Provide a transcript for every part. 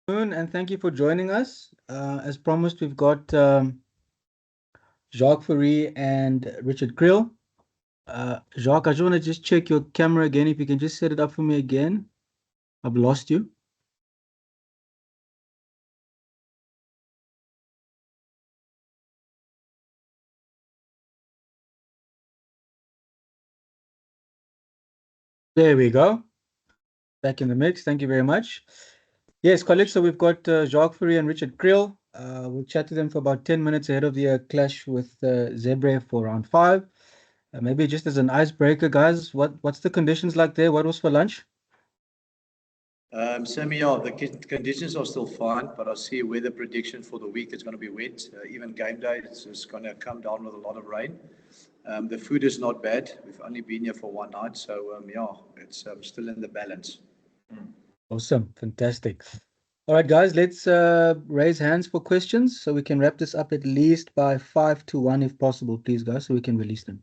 And thank you for joining us. As promised, we've got Jacques Fourie and Richard Kriel. Jacques, I just want to just check your camera again. If you can just set it up for me again. I've lost you. There we go. Back in the mix. Thank you very much. Yes, colleagues. So we've got Jacques Fourie and Richard Kriel. We'll chat to them for about 10 minutes ahead of the clash with Zebre for round five. Maybe just as an icebreaker, guys, what's the conditions like there? What was for lunch? Sammy, yeah, the conditions are still fine, but I see weather prediction for the week is going to be wet. Even game day is going to come down with a lot of rain. The food is not bad. We've only been here for one night, so yeah, it's still in the balance. Awesome. Fantastic. All right, guys, let's raise hands for questions so we can wrap this up at least by 5 to 1 if possible, please, guys, so we can release them.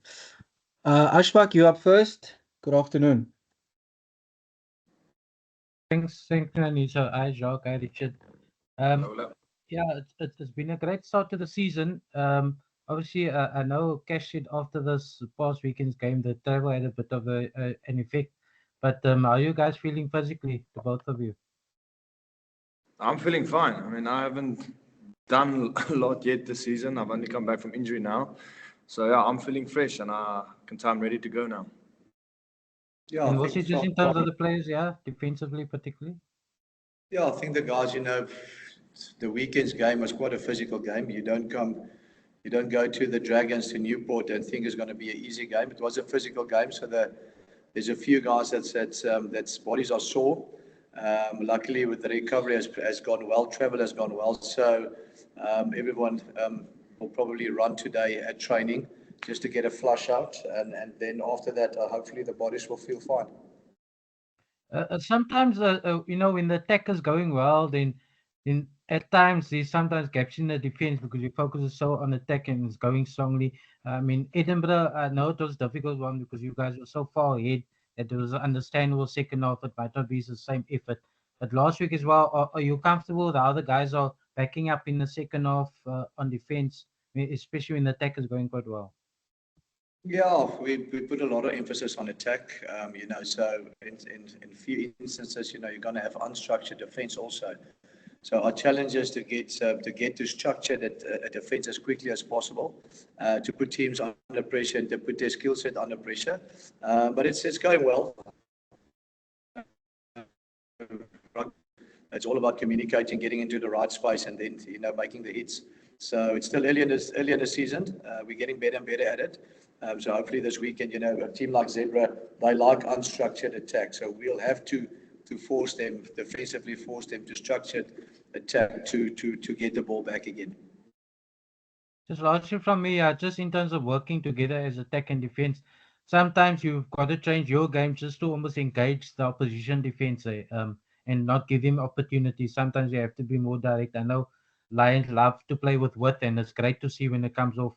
Ashfaq, you up first. Good afternoon. Thanks, Anissa. Hi, Jacques. Hi, Richard. Um, Lola. yeah, it's been a great start to the season. Obviously, I know Cash said after this past weekend's game, the travel had a bit of an effect. But how are you guys feeling physically, the both of you? I'm feeling fine. I mean, I haven't done a lot yet this season. I've only come back from injury now. So, yeah, I'm feeling fresh and I can tell I'm ready to go now. Yeah, And I was think it just in terms of the players, yeah, defensively particularly? yeah, I think the guys, the weekend's game was quite a physical game. You don't go to the Dragons to Newport and think it's going to be an easy game. It was a physical game, so there's a few guys that's bodies are sore. Luckily, with the recovery has gone well, travel has gone well, so everyone will probably run today at training just to get a flush out, and then after that, hopefully the bodies will feel fine. Sometimes, when the attack is going well, then at times there's sometimes gaps in the defense because you focus so on attack and it's going strongly. I mean, Edinburgh, I know it was a difficult one because you guys were so far ahead that it was an understandable second half. It might not be the same effort. But last week as well, are you comfortable with how the guys are backing up in the second half on defense, especially when the attack is going quite well? Yeah, we put a lot of emphasis on attack, so in few instances, you're going to have unstructured defense also. So our challenge is to structure that defense as quickly as possible, to put teams under pressure and to put their skill set under pressure. But it's going well. It's all about communicating, getting into the right space, and then making the hits. So it's still early in the season. We're getting better and better at it. So hopefully this weekend, a team like Zebre, they like unstructured attack. So we'll have to force them defensively, force them to structured attack to get the ball back again. Just lastly from me, just in terms of working together as attack and defense, sometimes you've got to change your game just to almost engage the opposition defense, and not give him opportunities. Sometimes you have to be more direct. I know Lions love to play with width, and it's great to see when it comes off.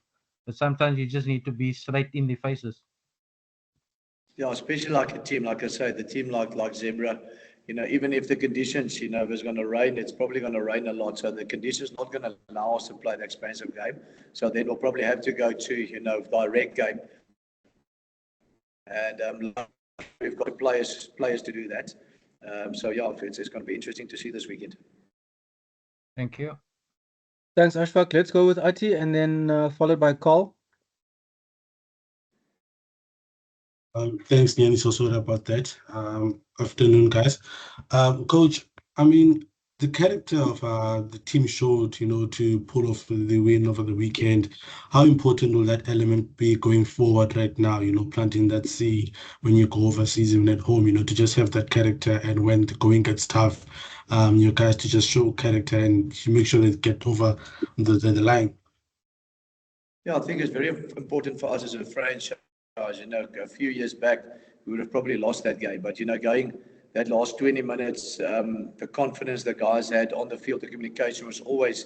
But sometimes you just need to be straight in the faces. Yeah, especially like a team, like I say, the team like Zebra, even if the conditions, if it's going to rain, it's probably going to rain a lot. So the conditions not going to allow us to play the expensive game. So then we'll probably have to go to, direct game. And we've got players to do that. So yeah, it's going to be interesting to see this weekend. Thank you. Thanks, Ashfaq. Let's go with Ati and then followed by Carl. Thanks, Niani. So sorry about that. Afternoon, guys. Coach, I mean, the character of the team showed, to pull off the win over the weekend. How important will that element be going forward right now, planting that seed when you go overseas, even at home, to just have that character, and when the going gets tough, your guys to just show character and to make sure they get over the line. Yeah, I think it's very important for us as a franchise. A few years back, we would have probably lost that game. But, going that last 20 minutes, the confidence the guys had on the field, the communication was always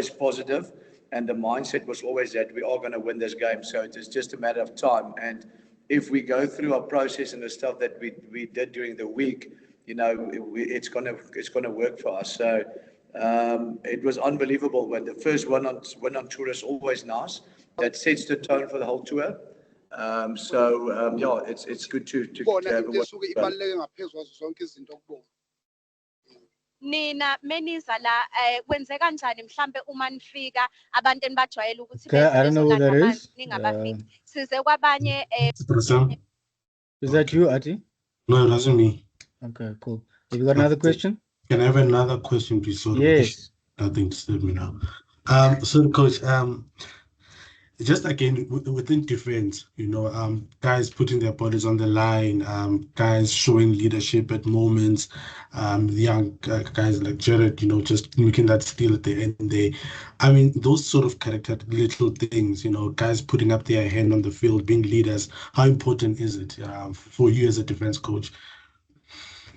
positive. And the mindset was always that we are going to win this game. So it's just a matter of time. And if we go through our process and the stuff that we did during the week, it's gonna work for us. So it was unbelievable when the first win on tour is always nice. That sets the tone for the whole tour. Yeah, it's good to have a win. Nina meniza la kwenzeka kanjani mhlambe uma nifika abantu enibajwayele ukuthi Okay, I don't know who that is. ningabafiki size kwabanye Is that you, Ati? No, it wasn't me. Okay, cool. Have you got another question? Can I have another question, please? Sort of Yes. nothing disturbed me now. So coach, just again within defense, guys putting their bodies on the line, guys showing leadership at moments, the young guys like Jared, just making that steal at the end there. I mean, those sort of character little things, guys putting up their hand on the field, being leaders. How important is it for you as a defense coach?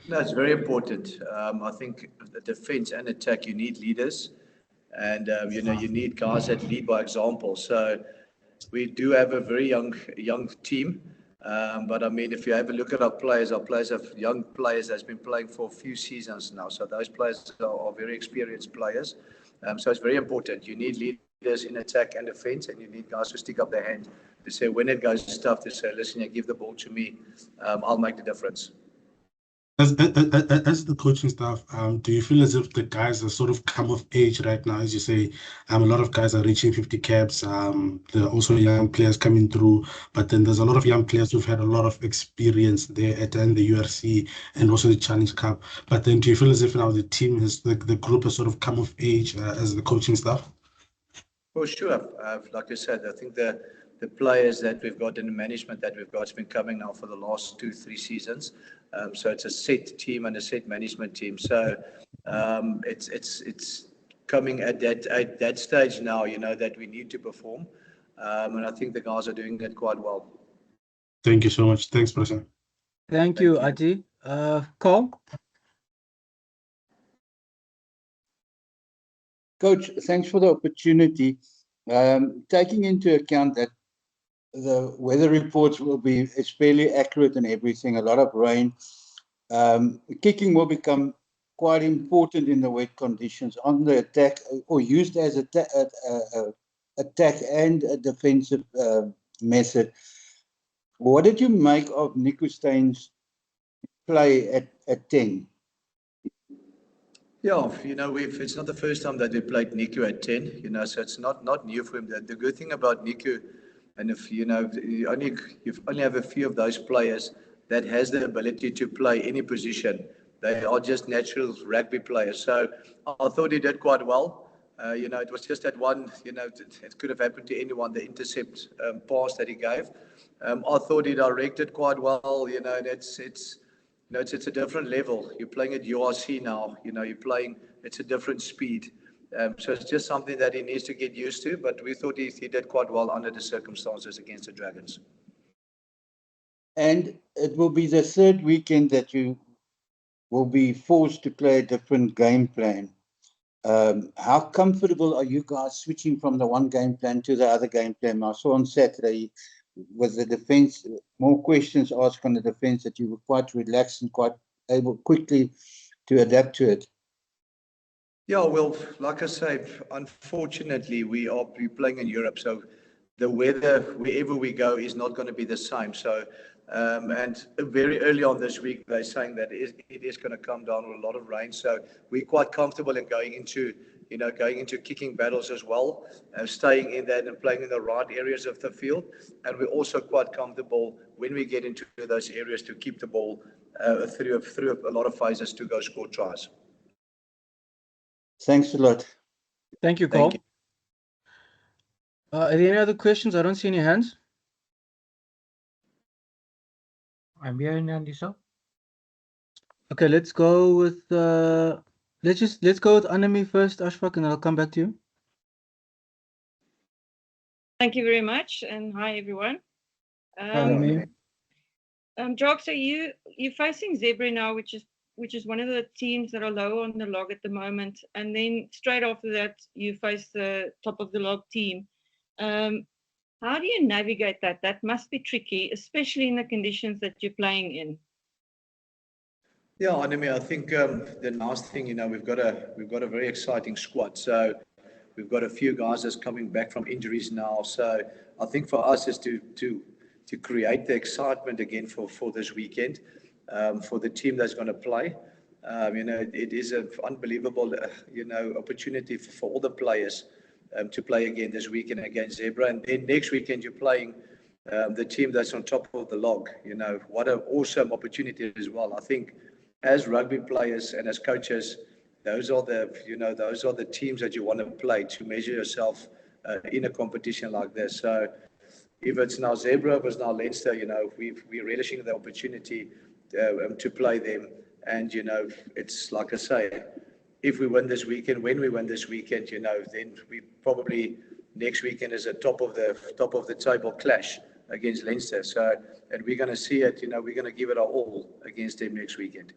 No, it's very important. I think the defense and attack, you need leaders, and you need guys that lead by example. So we do have a very young team, but I mean, if you have a look at our players have young players that's been playing for a few seasons now. So those players are very experienced players. So it's very important. You need leaders in attack and defense, and you need guys to stick up their hand to say when it goes tough to say, listen, you give the ball to me, I'll make the difference. As the coaching staff, do you feel as if the guys are sort of come of age right now? As you say, a lot of guys are reaching 50 caps. There are also young players coming through, but then there's a lot of young players who've had a lot of experience there at the URC and also the Challenge Cup. But then do you feel as if now the team has, the group has sort of come of age as the coaching staff? For sure. Like I said, I think the players that we've got in the management that we've got has been coming now for the last 2-3 seasons. So it's a set team and a set management team. So it's coming at that stage now, that we need to perform. And I think the guys are doing it quite well. Thank you so much. Thanks, President. Thank you, Ati. Cole? Coach, thanks for the opportunity. Taking into account that the weather reports will be fairly accurate and everything, a lot of rain, kicking will become quite important in the wet conditions on the attack, or used as attack and a defensive method. What did you make of Nico Stein's play at 10? Yeah, it's not the first time that we played Nico at 10, so it's not new for him. The good thing about Nico, and if you only have a few of those players that has the ability to play any position, they are just natural rugby players. So I thought he did quite well. It was just that one, it could have happened to anyone, the intercept pass that he gave. I thought he directed quite well, and it's a different level. You're playing at URC now, it's a different speed. So it's just something that he needs to get used to, but we thought he did quite well under the circumstances against the Dragons. And it will be the third weekend that you will be forced to play a different game plan. How comfortable are you guys switching from the one game plan to the other game plan? I saw on Saturday with the defense, more questions asked on the defense, that you were quite relaxed and quite able quickly to adapt to it. Yeah, well, like I say, unfortunately, we're playing in Europe, so the weather wherever we go is not going to be the same. So, and very early on this week, they're saying that it is going to come down with a lot of rain. So we're quite comfortable in going into kicking battles as well, staying in that and playing in the right areas of the field. And we're also quite comfortable when we get into those areas to keep the ball through a lot of phases to go score tries. Thanks a lot. Thank you, Cole. Are there any other questions? I don't see any hands. I'm hearing Andy, so. Okay, let's go with let's go with Anami first, Ashfaq, and then I'll come back to you. Thank you very much, and hi everyone. Anami. Jaque, so you're facing Zebre now, which is one of the teams that are low on the log at the moment, and then straight after that you face the top of the log team. How do you navigate that? That must be tricky, especially in the conditions that you're playing in. Yeah, Anime, I think the nice thing, we've got a very exciting squad. So we've got a few guys that's coming back from injuries now. So I think for us is to create the excitement again for this weekend, for the team that's going to play. It is an unbelievable, opportunity for all the players to play again this weekend against Zebre. And then next weekend you're playing the team that's on top of the log. What an awesome opportunity as well. I think as rugby players and as coaches, those are the teams that you want to play to measure yourself in a competition like this. So if it's now Zebre, if it's now Leinster, we're relishing the opportunity to play them. And it's like I say, if we win this weekend, when we win this weekend, then we probably next weekend is a top of the table clash against Leinster. So, and we're going to see it. We're going to give it our all against them next weekend.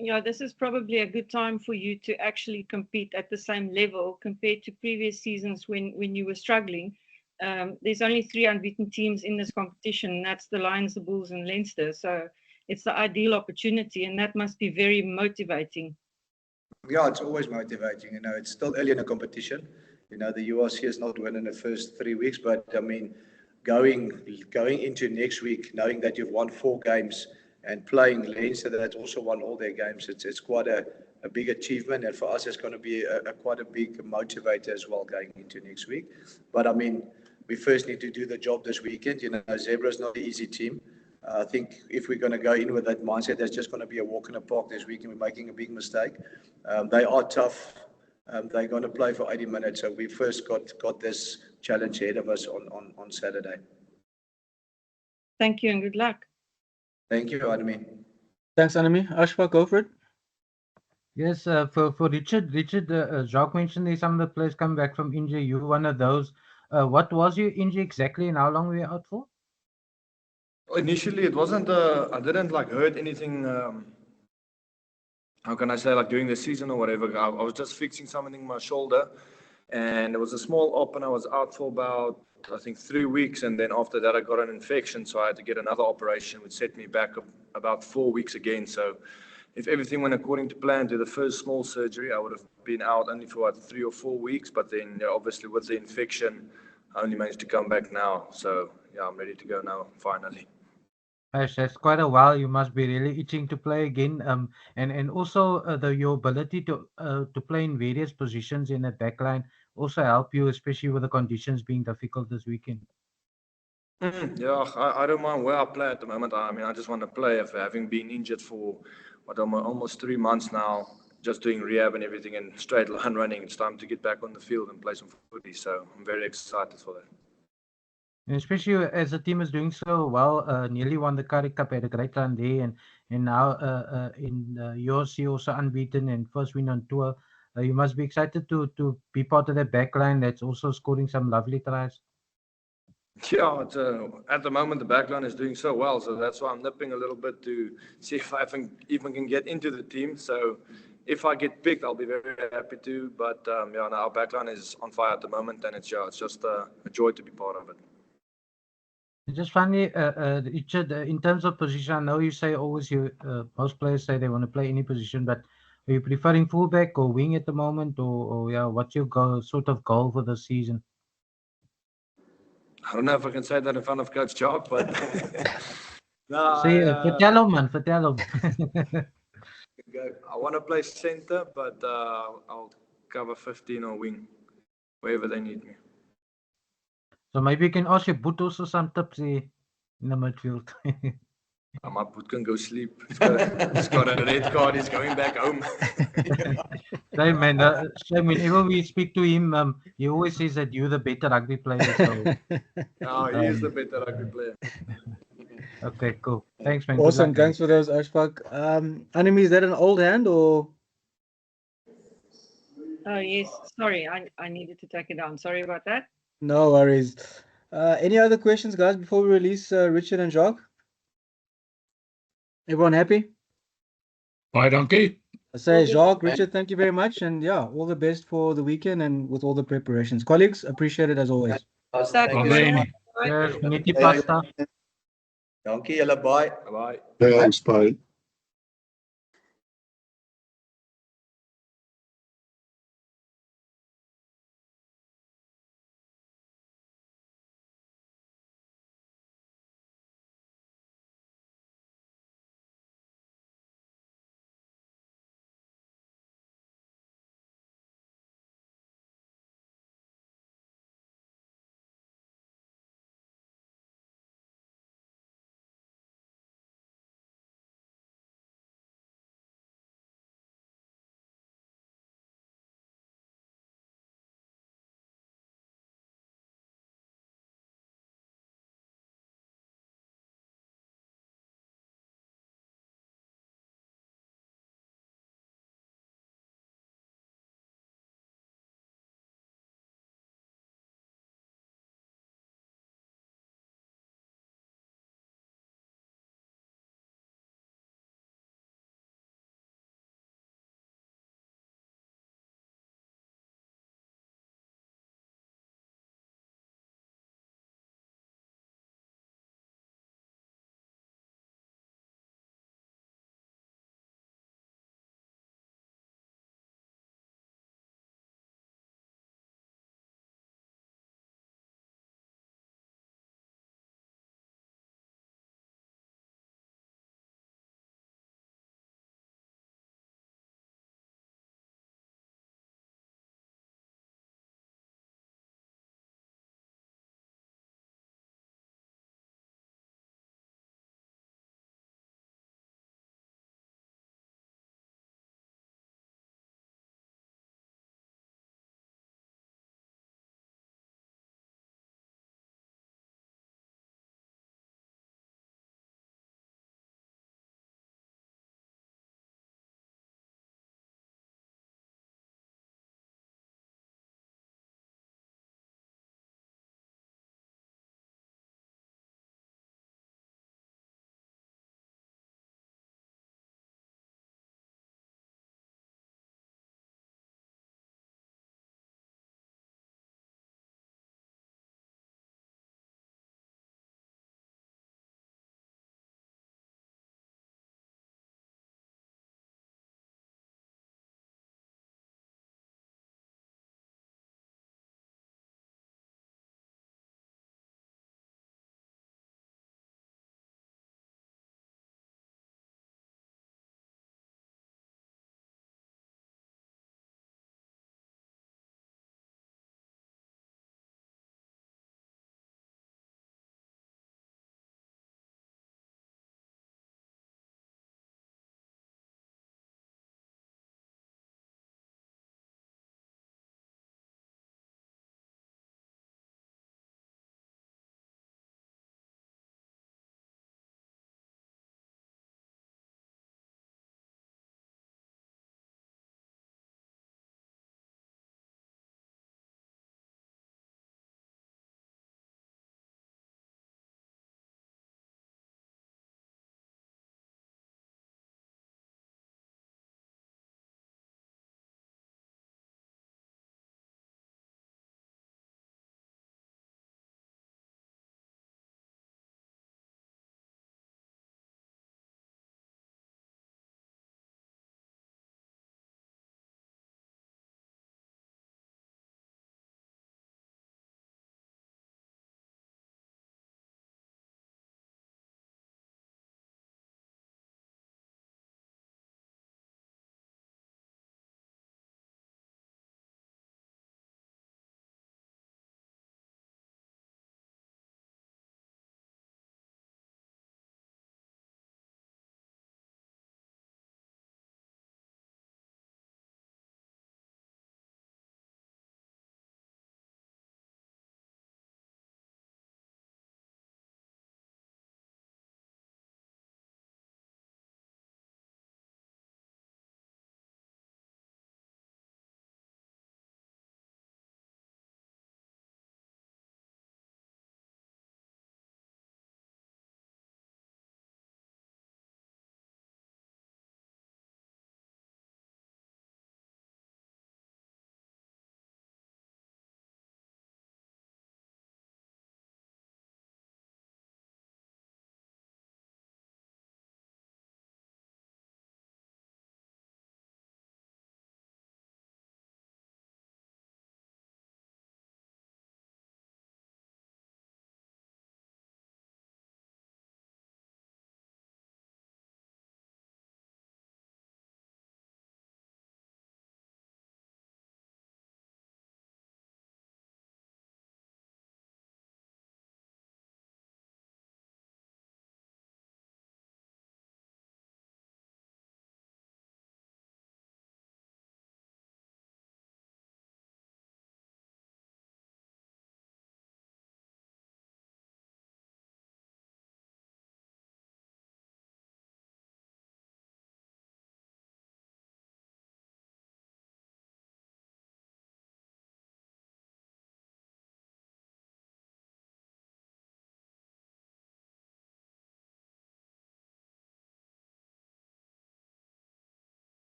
Yeah, this is probably a good time for you to actually compete at the same level compared to previous seasons when you were struggling. There's only 3 unbeaten teams in this competition, and that's the Lions, the Bulls, and Leinster. So it's the ideal opportunity, and that must be very motivating. Yeah, it's always motivating. It's still early in the competition. The URC is not winning the first 3 weeks, but I mean, going into next week, knowing that you've won 4 games and playing Leinster that's also won all their games, it's quite a big achievement. And for us, it's going to be quite a big motivator as well going into next week. But I mean, we first need to do the job this weekend. Zebre is not an easy team. I think if we're going to go in with that mindset, that's just going to be a walk in the park this weekend. We're making a big mistake. They are tough. They're going to play for 80 minutes. So we first got this challenge ahead of us on Saturday. Thank you and good luck. Thank you, Anime. Thanks, Anime. Ashfa, go for it. Yes, for Richard, Jacques mentioned there's some of the players come back from injury. You were one of those. What was your injury exactly, and how long were you out for? Initially, it wasn't. I didn't hurt anything. How can I say, during the season or whatever? I was just fixing something in my shoulder, and it was a small op, and I was out for about, I think, 3 weeks, and then after that I got an infection, so I had to get another operation, which set me back about 4 weeks again. So if everything went according to plan to the first small surgery, I would have been out only for 3 or 4 weeks, but then obviously with the infection, I only managed to come back now. So yeah, I'm ready to go now, finally. Gosh, that's quite a while. You must be really itching to play again. And also your ability to play in various positions in the backline also help you, especially with the conditions being difficult this weekend. Yeah, I don't mind where I play at the moment. I mean, I just want to play. After having been injured for almost 3 months now, just doing rehab and everything and straight line running, it's time to get back on the field and play some footy. So I'm very excited for that. And especially as the team is doing so well, nearly won the Currie Cup, had a great run there, and now in URC also unbeaten and first win on tour. You must be excited to be part of that backline that's also scoring some lovely tries. Yeah, at the moment the backline is doing so well, so that's why I'm nipping a little bit to see if I even can get into the team. So if I get picked, I'll be very happy to. But yeah, no, our backline is on fire at the moment, and it's just a joy to be part of it. Just finally, Richard, in terms of position, I know you say always most players say they want to play any position, but are you preferring fullback or wing at the moment, or yeah, what's your sort of goal for the season? I don't know if I can say that in front of Coach Jaque, but no, vertel hom. I want to play center, but I'll cover 15 or wing, wherever they need me. So maybe you can ask your boot also some tips in the midfield. My boot can go sleep. He's got a red card. He's going back home. Hey man, whenever we speak to him, he always says that you're the better rugby player. So. No, he is the better rugby player. Okay, cool. Thanks, man. Awesome. Thanks for those, Ashfaq. Anime, is that an old hand or? Oh, yes. Sorry, I needed to take it down. Sorry about that. No worries. Any other questions, guys, before we release Richard and Jacques? Everyone happy? Bye, donkey. I say, Jacques, Richard, thank you very much. And yeah, all the best for the weekend and with all the preparations. Colleagues, appreciate it as always. Thank you. Yes, pasta. Dankie julle, bye. Bye. Thanks, bye.